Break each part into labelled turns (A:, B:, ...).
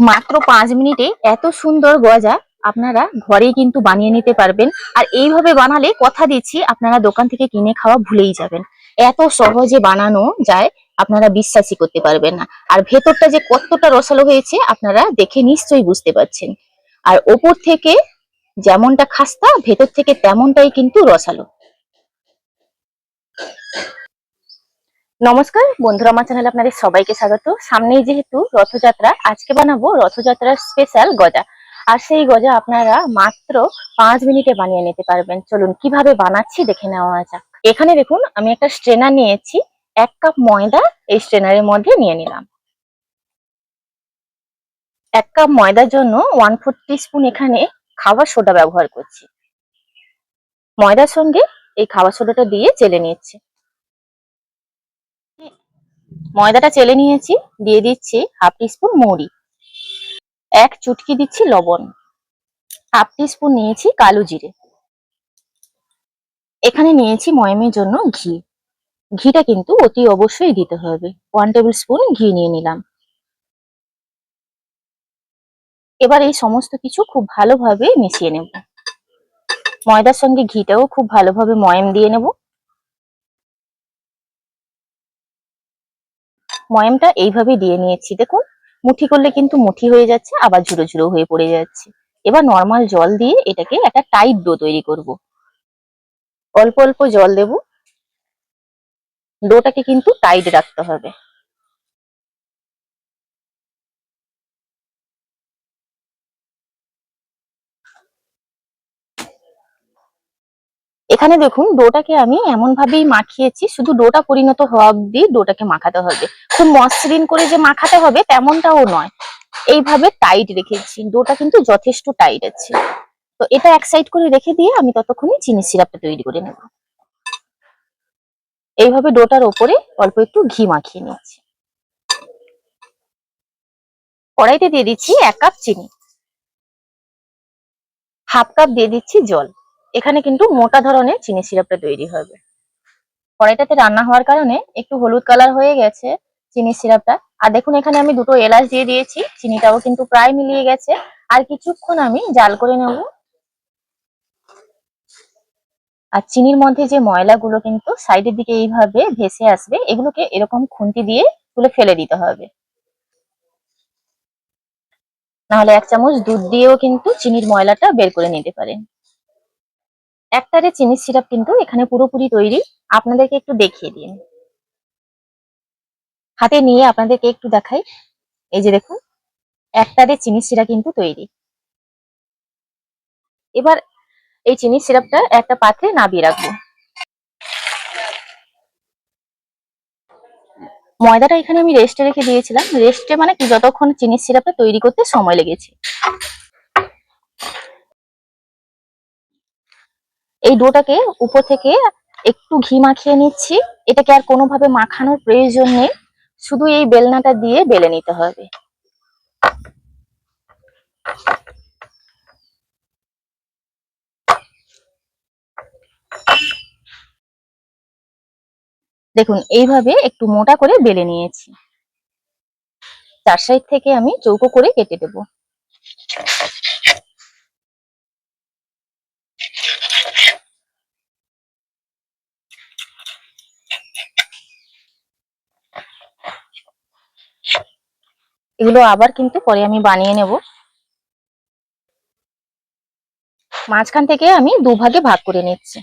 A: মাত্র 5 মিনিটে এত সুন্দর গজা আপনারা ঘরেই কিন্তু বানিয়ে নিতে পারবেন। আর এইভাবে বানালে কথা দিচ্ছি আপনারা দোকান থেকে কিনে খাওয়া ভুলেই যাবেন। এত সহজে বানানো যায়, আপনারা বিশ্বাসই করতে পারবেন না। আর ভেতরটা যে কতটা রসালো হয়েছে আপনারা দেখে নিশ্চয়ই বুঝতে পারছেন। আর ওপর থেকে যেমনটা খাস্তা, ভেতর থেকে তেমনটাই কিন্তু রসালো। নমস্কার বন্ধুরা, আমার চ্যানেলে আপনাদের সবাইকে স্বাগত। সামনেই যেহেতু রথযাত্রা, আজকে বানাবো রথযাত্রার স্পেশাল গজা। আর সেই গজা আপনারা মাত্র 5 মিনিটে বানিয়ে নিতে পারবেন। চলুন কিভাবে বানাচ্ছি দেখে নেওয়া যাক। এখানে দেখুন আমি একটা স্ট্রেনার নিয়েছি, 1 কাপ ময়দা এই স্ট্রেনারের মধ্যে নিয়ে নিলাম। 1 কাপ ময়দার জন্য 1/4 টিস্পুন এখানে খাবার সোডা ব্যবহার করছি। ময়দার সঙ্গে এই খাবার সোডাটা দিয়ে চেলে নিচ্ছি। ময়দাটা চেলে নিয়েছি, দিয়ে দিচ্ছি 1/2 টিস্পুন মৌরি, 1 চুটকি দিচ্ছি লবণ, 1/2 টিস্পুন নিয়েছি কালো জিরে। এখানে নিয়েছি ময়ামের জন্য ঘি। ঘিটা কিন্তু অতি অবশ্যই দিতে হবে। 1 টেবিল স্পুন ঘি নিয়ে নিলাম। এবার এই সমস্ত কিছু খুব ভালোভাবে মিশিয়ে নেব। ময়দার সঙ্গে ঘিটাও খুব ভালোভাবে ময়াম দিয়ে নেব। ময়ামটা এইভাবে দিয়ে নিয়েছি, দেখুন মুঠি করলে কিন্তু মুঠি হয়ে যাচ্ছে, আবার ঝুড়ো ঝুড়ো হয়ে পড়ে যাচ্ছে। এবার নর্মাল জল দিয়ে এটাকে একটা টাইট ডো তৈরি করব। অল্প অল্প জল দেব, ডোটাকে কিন্তু টাইট রাখতে হবে। এখানে দেখুন ডোটাকে আমি এমন ভাবেই মাখিয়েছি, শুধু ডোটা পরিণত হওয়া অব্দি ডোটাকে মাখাতে হবে। খুব মসৃণ করে যে মাখাতে হবে তেমনটাও নয়, এইভাবে টাইট রেখেছি। ডোটা কিন্তু যথেষ্ট টাইট আছে। তো এটা এক সাইড করে রেখে দিয়ে আমি ততক্ষণে চিনি সিরাপটা তৈরি করে নেব। এইভাবে ডোটার ওপরে অল্প একটু ঘি মাখিয়ে নিচ্ছি। কড়াইতে দিয়ে দিচ্ছি 1 কাপ চিনি, 1/2 কাপ দিয়ে দিচ্ছি জল। এখানে কিন্তু মোটা ধরনের চিনি সিরাপটা তৈরি হবে। কড়াইটাতে রান্না হওয়ার কারণে একটু হলুদ কালার হয়ে গেছে চিনি সিরাপটা। আর দেখুন এখানে আমি 2টো এলাচ দিয়ে দিয়েছি, চিনিটাও কিন্তু প্রায় মিলিয়ে গেছে। আর কিছুক্ষণ আমি জাল করে নেব। আর চিনির মধ্যে যে ময়লাগুলো কিন্তু সাইডের দিকে এইভাবে ভেসে আসবে, এগুলোকে এরকম খুন্তি দিয়ে তুলে ফেলে দিতে হবে। নাহলে 1 চামচ দুধ দিয়েও কিন্তু চিনির ময়লাটা বের করে নিতে পারেন। একটারে চিনির সিরাপ কিন্তু এখানে পুরোপুরি তৈরি। আপনাদেরকে একটু দেখিয়ে দিন, হাতে নিয়ে আপনাদেরকে একটু দেখাই। এই যে দেখুন, একটারে চিনির সিরাপ কিন্তু তৈরি। এবার এই চিনির সিরাপটা একটা পাত্রে নামিয়ে রাখবো। ময়দাটা এখানে আমি রেস্টে রেখে দিয়েছিলাম। রেস্টে মানে কি, যতক্ষণ চিনির সিরাপটা তৈরি করতে সময় লেগেছে। এই ডোটাকে উপর থেকে একটু ঘি মাখিয়ে নিচ্ছি। এটাকে আর কোনোভাবে মাখানোর প্রয়োজন নেই, শুধু এই বেলনাটা দিয়ে বেলে নিতে হবে। দেখুন এইভাবে একটু মোটা করে বেলে নিয়েছি। 4 সাইড থেকে আমি চৌকো করে কেটে দেব। এগুলো আবার কিন্তু পরে আমি বানিয়ে নেব। মাঝখান থেকে আমি দুভাগে ভাগ করে নিচ্ছি।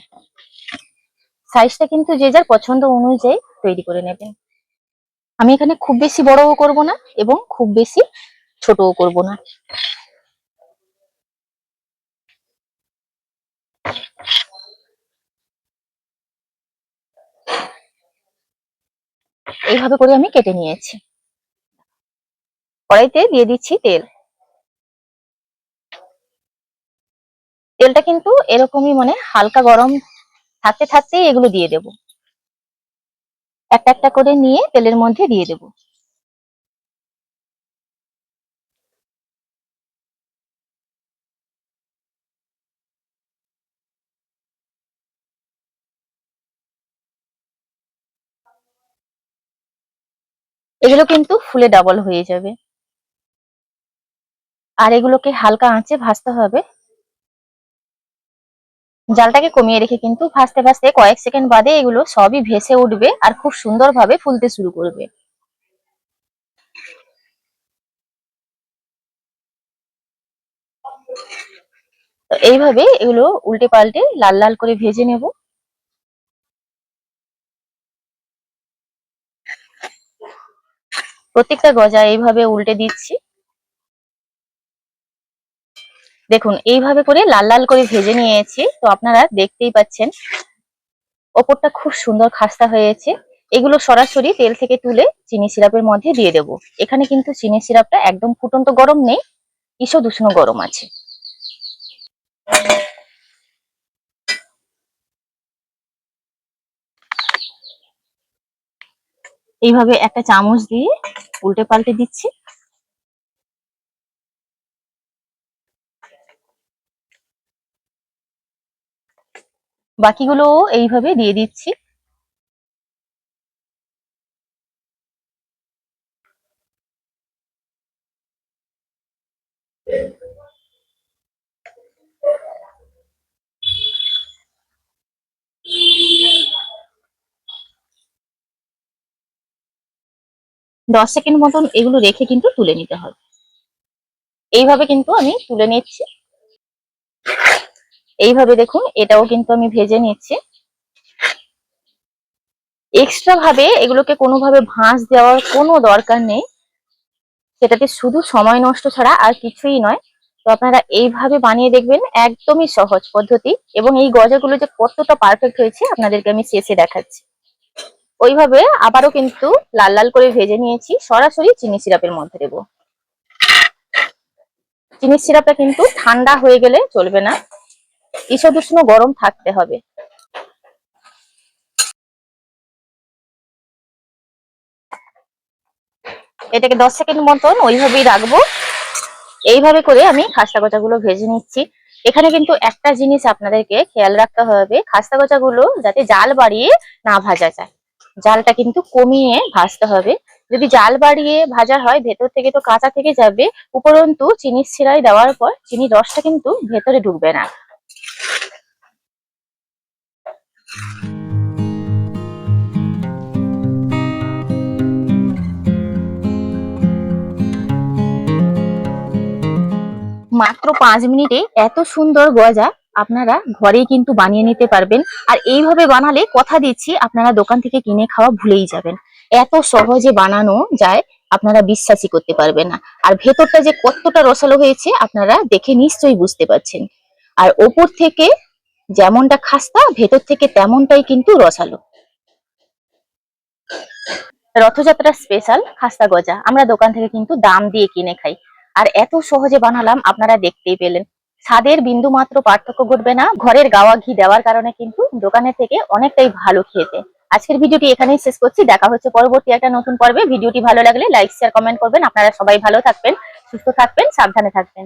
A: সাইজটা কিন্তু যে যার পছন্দ অনুযায়ী তৈরি করে নেবেন। আমি এখানে খুব বেশি বড়ও করব না এবং খুব বেশি ছোটও করব না। এইভাবে করে আমি কেটে নিয়েছি। কড়াইতে দিয়ে দিচ্ছি তেল। তেলটা কিন্তু এরকমই মানে হালকা গরম থাকতে থাকতেই এগুলো দিয়ে দেব। একটা একটা করে নিয়ে তেলের মধ্যে দিয়ে দেব। এগুলো কিন্তু ফুলে ডাবল হয়ে যাবে। আর এগুলোকে হালকা আঁচে ভাজতে হবে। জালটাকে কমিয়ে রেখে কিন্তু ভাজতে ভাজতে কয়েক সেকেন্ড বাদে এগুলো সবই ভেসে উঠবে আর খুব সুন্দরভাবে ফুলতে শুরু করবে। তো এইভাবে এগুলো উল্টে পাল্টে লাল লাল করে ভেজে নেব। প্রত্যেকটা গজা এইভাবে উল্টে দিচ্ছি। দেখুন এইভাবে করে লাল লাল করে ভেজে নিয়েছি। তো আপনারা দেখতেই পাচ্ছেন ওপরটা খুব সুন্দর খাস্তা হয়েছে। এগুলো সরাসরি তেল থেকে তুলে চিনি সিরাপের মধ্যে দিয়ে দেব। এখানে কিন্তু চিনি সিরাপটা একদম ফুটন্ত গরম নেই, ঈষৎ উষ্ণ গরম আছে। এইভাবে একটা চামচ দিয়ে উল্টে পাল্টে দিচ্ছি। বাকিগুলো এইভাবে দিয়ে দিচ্ছি। দশ সেকেন্ড মতন এগুলো রেখে কিন্তু তুলে নিতে হবে। এইভাবে কিন্তু আমি তুলে নিচ্ছি। এইভাবে দেখুন এটাও কিন্তু আমি ভেজে নিচ্ছি। এক্সট্রা ভাবে এগুলোকে কোনোভাবে ভাঁজ দেওয়ার কোনো দরকার নেই। সেটাতে শুধু সময় নষ্ট ছাড়া আর কিছুই নয়। তো আপনারা এইভাবে বানিয়ে দেখবেন, একদমই সহজ পদ্ধতি। এবং এই গজাগুলো যে কতটা পারফেক্ট হয়েছে আপনাদেরকে আমি শেষে দেখাচ্ছি। ওইভাবে আবারও কিন্তু লাল লাল করে ভেজে নিয়েছি, সরাসরি চিনি সিরাপের মধ্যে দেবো। চিনি সিরাপটা কিন্তু ঠান্ডা হয়ে গেলে চলবে না, ঈষৎ উষ্ণ গরম থাকতে হবে। এটাকে 10 সেকেন্ড মতন ওইভাবেই রাখবো। এইভাবে করে আমি খাস্তা গজাগুলো ভেজে নিচ্ছি। এখানে কিন্তু একটা জিনিস আপনাদেরকে খেয়াল রাখতে হবে, খাস্তা গজাগুলো যাতে জাল বাড়িয়ে না ভাজা যায়। জালটা কিন্তু কমিয়ে ভাজতে হবে। যদি জাল বাড়িয়ে ভাজা হয় ভেতর থেকে তো কাঁচা থেকে যাবে, উপরন্তু চিনির শিরায় দেওয়ার পর চিনির রসটা কিন্তু ভেতরে ঢুকবে না। মাত্র 5 মিনিটে এত সুন্দর গজা আপনারা ঘরেই কিন্তু বানিয়ে নিতে পারবেন। আর এইভাবে বানালে কথা দিচ্ছি আপনারা দোকান থেকে কিনে খাওয়া ভুলেই যাবেন। এত সহজে বানানো যায়, আপনারা বিশ্বাসই করতে পারবেন না। আর ভেতরটা যে কতটা রসালো হয়েছে আপনারা দেখে নিশ্চয়ই বুঝতে পারছেন। আর ওপর থেকে যেমনটা খাস্তা, ভেতর থেকে তেমনটাই কিন্তু রসালো। রথযাত্রা স্পেশাল খাস্তা গজা আমরা দোকান থেকে কিন্তু দাম দিয়ে কিনে খাই। আর এত সহজে বানালাম, আপনারা দেখতেই পেলেন। স্বাদের বিন্দু মাত্র পার্থক্য ঘটবে না, ঘরের গাওয়া ঘি দেওয়ার কারণে কিন্তু দোকানের থেকে অনেকটাই ভালো খেতে। আজকের ভিডিওটি এখানেই শেষ করছি, দেখা হচ্ছে পরবর্তী একটা নতুন পর্বে। ভিডিওটি ভালো লাগলে লাইক শেয়ার কমেন্ট করবেন। আপনারা সবাই ভালো থাকবেন, সুস্থ থাকবেন, সাবধানে থাকবেন।